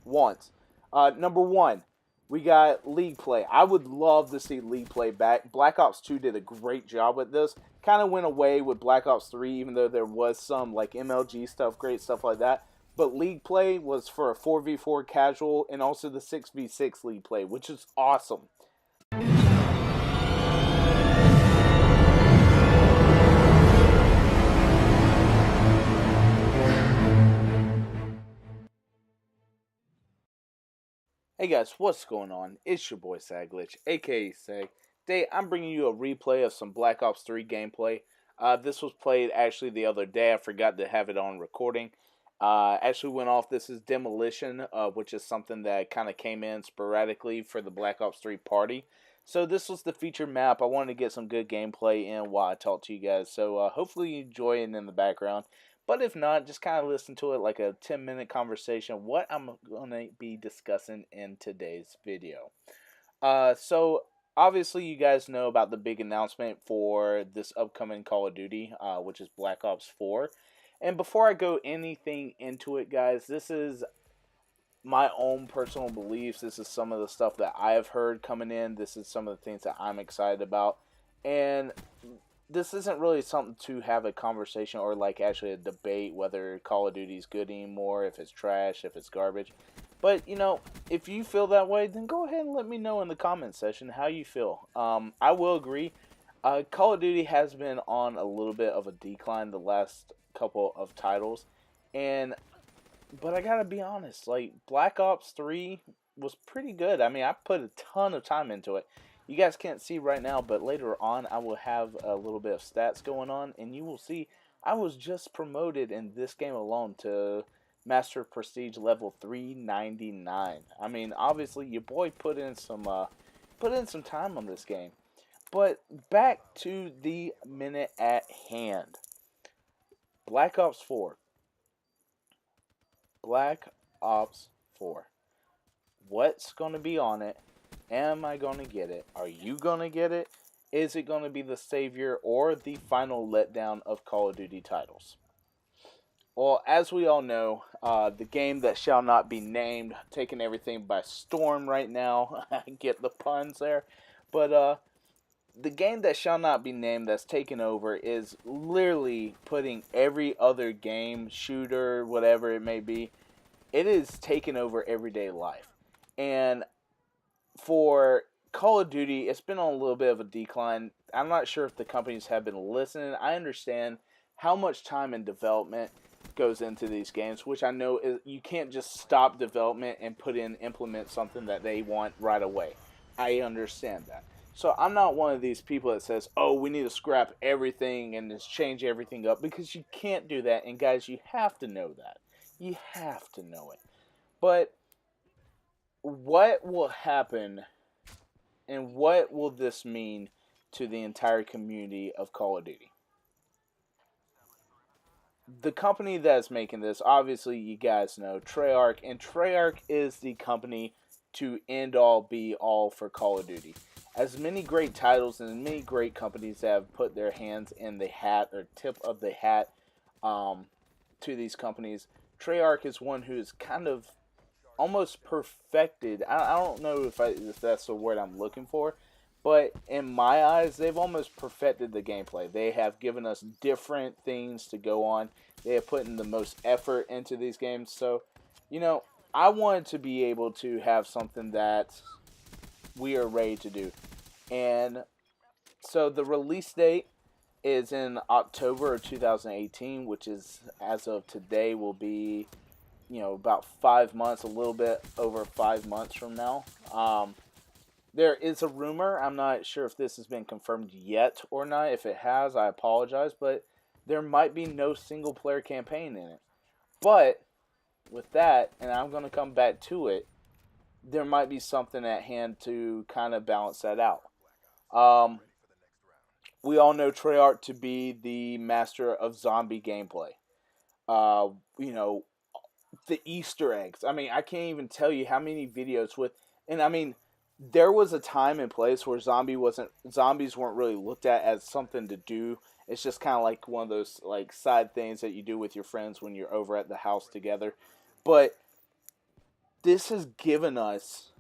wants. Number one, we got League Play. I would love to see League Play back. Black Ops 2 did a great job with this. Kind of went away with Black Ops 3, even though there was some like MLG stuff, great stuff like that. But League Play was for a 4v4 casual and also the 6v6 League Play, which is awesome. Hey guys, what's going on? It's your boy Saglitch, aka Sag. Today I'm bringing you a replay of some Black Ops 3 gameplay. This was played actually the other day. I forgot to have it on recording. Actually went off. This is Demolition, which is something that kind of came in sporadically for the Black Ops 3 party. So this was the featured map. I wanted to get some good gameplay in while I talk to you guys. So hopefully you enjoy it in the background. But if not, just kind of listen to it like a 10-minute conversation, what I'm going to be discussing in today's video. So, obviously you guys know about the big announcement for this upcoming Call of Duty, which is Black Ops 4. And before I go anything into it, guys, this is my own personal beliefs. This is some of the stuff that I have heard coming in. This is some of the things that I'm excited about. And this isn't really something to have a conversation or like actually a debate whether Call of Duty is good anymore, if it's trash, if it's garbage. But, you know, if you feel that way, then go ahead and let me know in the comment section how you feel. I will agree. Call of Duty has been on a little bit of a decline the last couple of titles. But I gotta be honest, like, Black Ops 3 was pretty good. I mean, I put a ton of time into it. You guys can't see right now, but later on I will have a little bit of stats going on, and you will see I was just promoted in this game alone to Master Prestige level 399. I mean, obviously your boy put in some time on this game. But back to the minute at hand. Black Ops 4. Black Ops 4. What's going to be on it? Am I going to get it? Are you going to get it? Is it going to be the savior or the final letdown of Call of Duty titles? Well, as we all know, the game that shall not be named, taking everything by storm right now. I get the puns there. But the game that shall not be named that's taken over is literally putting every other game, shooter, whatever it may be, it is taking over everyday life. And for Call of Duty, it's been on a little bit of a decline. I'm not sure if the companies have been listening. I understand how much time and development goes into these games, which I know is, you can't just stop development and implement something that they want right away. I understand that. So I'm not one of these people that says, oh, we need to scrap everything and just change everything up, because you can't do that. And guys, you have to know that. You have to know it. But what will happen and what will this mean to the entire community of Call of Duty? The company that's making this, obviously you guys know, Treyarch, and Treyarch is the company to end all be all for Call of Duty. As many great titles and many great companies have put their hands in the hat or tip of the hat to these companies, Treyarch is one who's kind of almost perfected. I don't know if that's the word I'm looking for, but in my eyes, they've almost perfected the gameplay. They have given us different things to go on. They have put in the most effort into these games. So, you know, I wanted to be able to have something that we are ready to do. And so the release date is in October of 2018, which is, as of today, will be, you know, about 5 months, a little bit over 5 months from now. There is a rumor. I'm not sure if this has been confirmed yet or not. If it has, I apologize, but there might be no single player campaign in it. But with that, and I'm going to come back to it, there might be something at hand to kind of balance that out. We all know Treyarch to be the master of zombie gameplay. You know, the Easter eggs. I mean, I can't even tell you how many videos with, and I mean, there was a time and place where zombies weren't really looked at as something to do. It's just kind of like one of those like side things that you do with your friends when you're over at the house together. But this has given us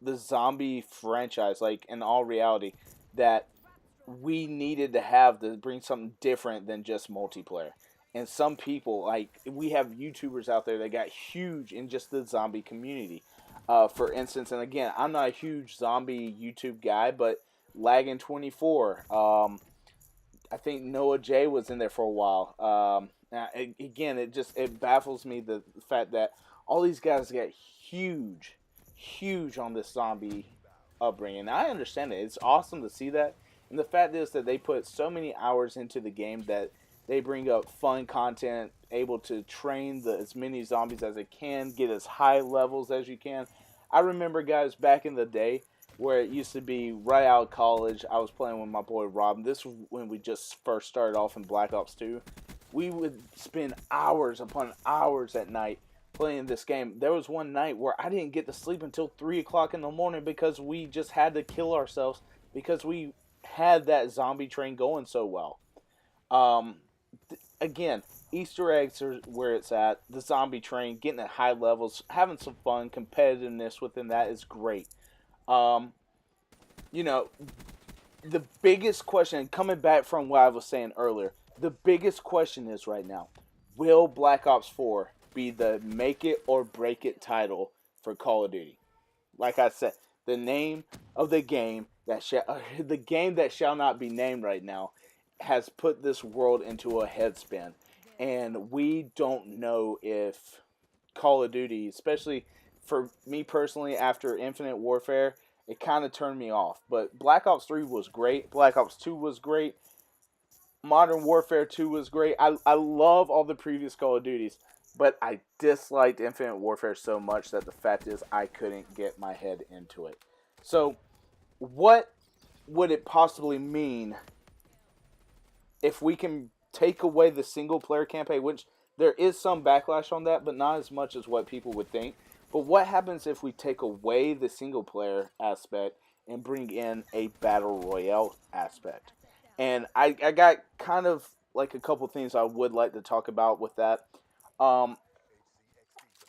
the zombie franchise, like in all reality, that we needed to have to bring something different than just multiplayer. And some people, like, we have YouTubers out there that got huge in just the zombie community. For instance, and again, I'm not a huge zombie YouTube guy, but Laggin24, I think Noah J was in there for a while. Again, it baffles me the fact that all these guys get huge on this zombie upbringing. I understand it. It's awesome to see that. And the fact is that they put so many hours into the game that they bring up fun content, able to train as many zombies as they can, get as high levels as you can. I remember, guys, back in the day where it used to be right out of college, I was playing with my boy Rob. This was when we just first started off in Black Ops 2. We would spend hours upon hours at night playing this game. There was one night where I didn't get to sleep until 3 o'clock in the morning because we just had to kill ourselves because we had that zombie train going so well. Again, Easter eggs are where it's at. The zombie train, getting at high levels, having some fun, competitiveness within that is great. Um, you know, the biggest question, coming back from what I was saying earlier, the biggest question is right now, will Black Ops 4 be the make it or break it title for Call of Duty? Like I said, the name of the game the game that shall not be named right now has put this world into a headspin, and we don't know if Call of Duty, especially for me personally, after Infinite Warfare, it kind of turned me off. But Black Ops 3 was great. Black Ops 2 was great. Modern Warfare 2 was great. I love all the previous Call of Duties, but I disliked Infinite Warfare so much that the fact is I couldn't get my head into it. So, what would it possibly mean if we can take away the single player campaign, which there is some backlash on that, but not as much as what people would think. But what happens if we take away the single player aspect and bring in a battle royale aspect? And I got kind of like a couple things I would like to talk about with that. Um,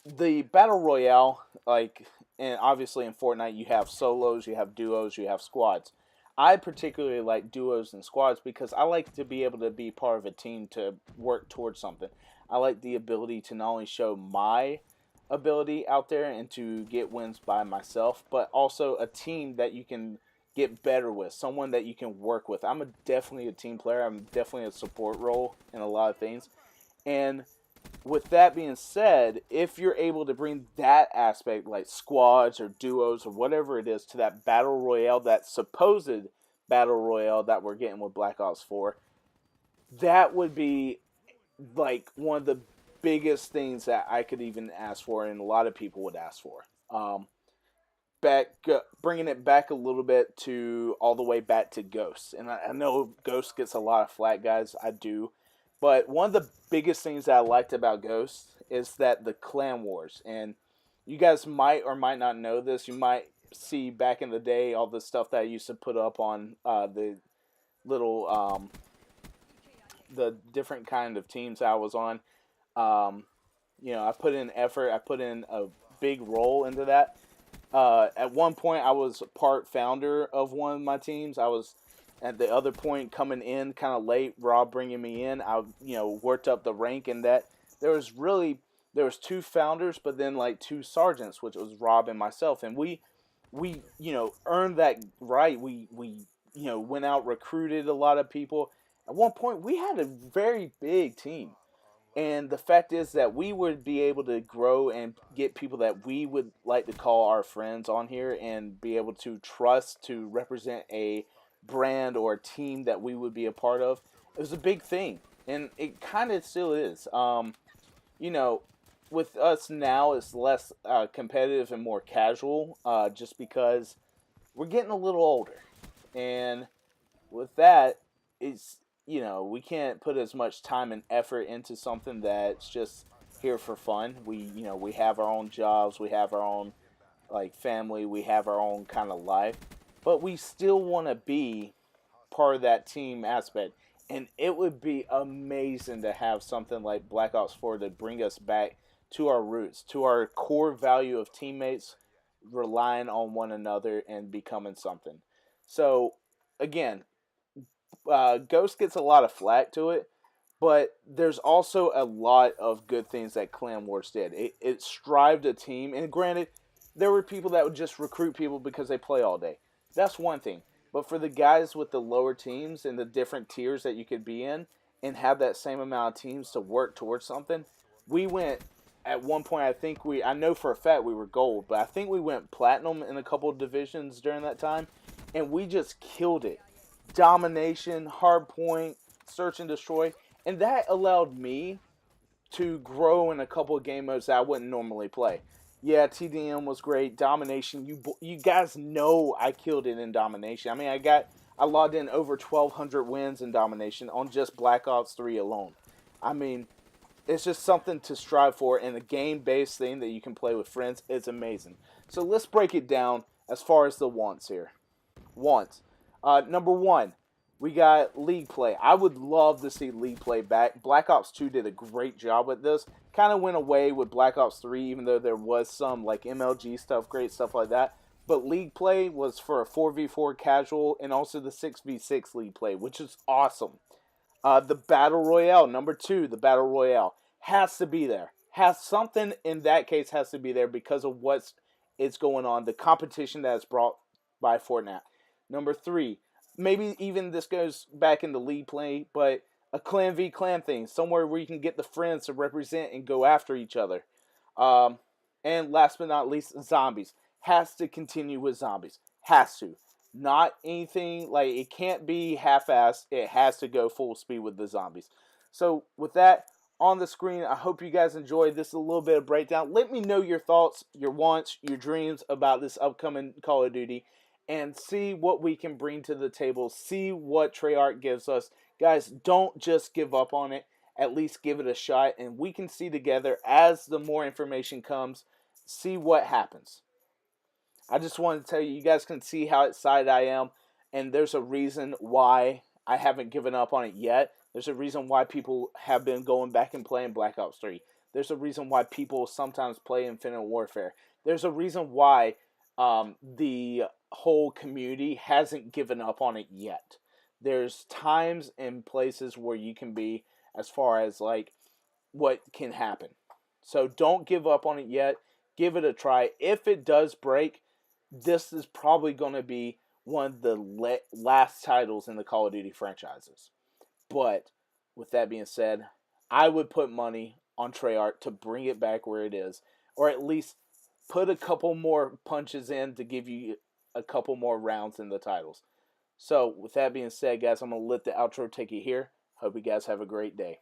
the battle royale, like, and obviously in Fortnite, you have solos, you have duos, you have squads. I particularly like duos and squads because I like to be able to be part of a team to work towards something. I like the ability to not only show my ability out there and to get wins by myself, but also a team that you can get better with, someone that you can work with. Definitely a team player. I'm definitely a support role in a lot of things. And with that being said, if you're able to bring that aspect, like squads or duos or whatever it is, to that battle royale, that supposed battle royale that we're getting with Black Ops 4, that would be like one of the biggest things that I could even ask for, and a lot of people would ask for. Back bringing it back a little bit to all the way back to Ghosts, and I know Ghost gets a lot of flack, guys. I do. But one of the biggest things that I liked about Ghost is that the clan wars, and you guys might or might not know this. You might see back in the day all the stuff that I used to put up on the little the different kind of teams I was on. I put in effort. I put in a big role into that. At one point, I was part founder of one of my teams. I was at the other point coming in kind of late, Rob bringing me in. I worked up the rank in that. There was two founders, but then like two sergeants, which was Rob and myself, and we earned that right. We went out, recruited a lot of people. At one point, we had a very big team. And the fact is that we would be able to grow and get people that we would like to call our friends on here and be able to trust to represent a brand or a team that we would be a part of. It was a big thing. And it kind of still is. With us now, it's less competitive and more casual just because we're getting a little older. And with that, we can't put as much time and effort into something that's just here for fun. We have our own jobs, we have our own like family, we have our own kind of life, but we still want to be part of that team aspect. And it would be amazing to have something like Black Ops 4 to bring us back to our roots, to our core value of teammates relying on one another and becoming something. So, again, Ghost gets a lot of flack to it, but there's also a lot of good things that Clan Wars did. It strived a team, and granted, there were people that would just recruit people because they play all day. That's one thing. But for the guys with the lower teams and the different tiers that you could be in and have that same amount of teams to work towards something, we went at one point. I know for a fact we were gold, but I think we went platinum in a couple of divisions during that time, and we just killed it. Domination, hard point, search and destroy, and that allowed me to grow in a couple of game modes that I wouldn't normally play. Yeah, TDM was great. Domination, you guys know I killed it in Domination. I mean, I logged in over 1,200 wins in Domination on just Black Ops 3 alone. I mean, it's just something to strive for, and a game-based thing that you can play with friends is amazing. So let's break it down as far as the wants here. Wants. Number one, we got League Play. I would love to see League Play back. Black Ops 2 did a great job with this. Kind of went away with Black Ops 3, even though there was some like MLG stuff, great stuff like that. But League Play was for a 4v4 casual and also the 6v6 League Play, which is awesome. The Battle Royale, number two, the Battle Royale, has to be there. Has something in that case has to be there because of what's going on, the competition that is brought by Fortnite. Number three, maybe even this goes back into League Play, but a clan v clan thing, somewhere where you can get the friends to represent and go after each other. And last but not least, zombies. Has to continue with zombies. Has to. Not anything, like, it can't be half-assed. It has to go full speed with the zombies. So, with that on the screen, I hope you guys enjoyed this a little bit of breakdown. Let me know your thoughts, your wants, your dreams about this upcoming Call of Duty, and see what we can bring to the table. See what Treyarch gives us. Guys, don't just give up on it. At least give it a shot, and we can see together as the more information comes, see what happens. I just wanted to tell you, you guys can see how excited I am, and there's a reason why I haven't given up on it yet. There's a reason why people have been going back and playing Black Ops 3. There's a reason why people sometimes play Infinite Warfare. There's a reason why the whole community hasn't given up on it yet. There's times and places where you can be as far as like what can happen. So don't give up on it yet. Give it a try. If it does break, this is probably going to be one of the last titles in the Call of Duty franchises. But with that being said, I would put money on Treyarch to bring it back where it is, or at least put a couple more punches in to give you a couple more rounds in the titles. So with that being said, guys, I'm going to let the outro take you here. Hope you guys have a great day.